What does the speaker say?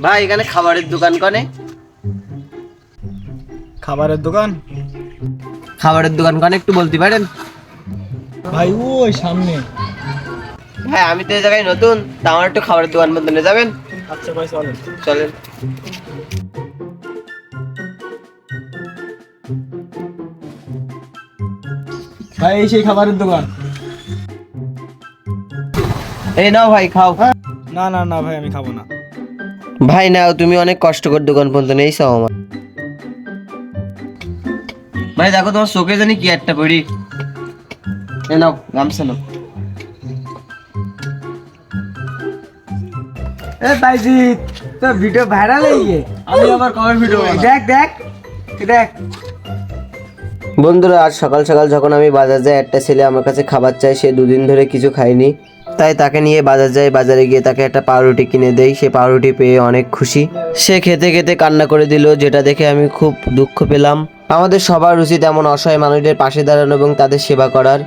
ভাই এখানে খাবারের দোকান কনে? খাবারের দোকান? খাবারের দোকান কনে একটু বলতে পারেন? ভাই ওই সামনে। ভাই আমি তো এই জায়গায় নতুন, তা আমার একটু খাবারের দোকান বন্ধ নিয়ে যাবেন? আচ্ছা ভাই চলেন। চলেন। ভাই এই সেই খাবারের দোকান। এই নাও ভাই খাও। না না না ভাই আমি খাবো না। ভাই নাও, তুমি অনেক কষ্ট করে দোকান পর্যন্ত নিয়েছো আমার। ভাই দেখো তোমার চোখে জানি কি একটা পড়ি। এ নাও গামছা নাও। এ ভাইজি তো ভিডিও ভাইরাল হয়ে গিয়ে আমি আবার কবে ভিডিও বানাবো? দেখ দেখ দেখ। বন্ধুরা, আজ সকাল সকাল যখন আমি বাজার যাই, একটা ছেলে আমার কাছে খাবার চাই। সে দুদিন ধরে কিছু খায়নি, তাই তাকে নিয়ে বাজার যাই। বাজারে গিয়ে তাকে একটা পাউরুটি কিনে দেই। সে পাউরুটি পেয়ে অনেক খুশি। সে খেতে খেতে কান্না করে দিল, যেটা দেখে আমি খুব দুঃখ পেলাম। আমাদের সবার উচিত এমন অসহায় মানুষদের পাশে দাঁড়ানো এবং তাদের সেবা করার।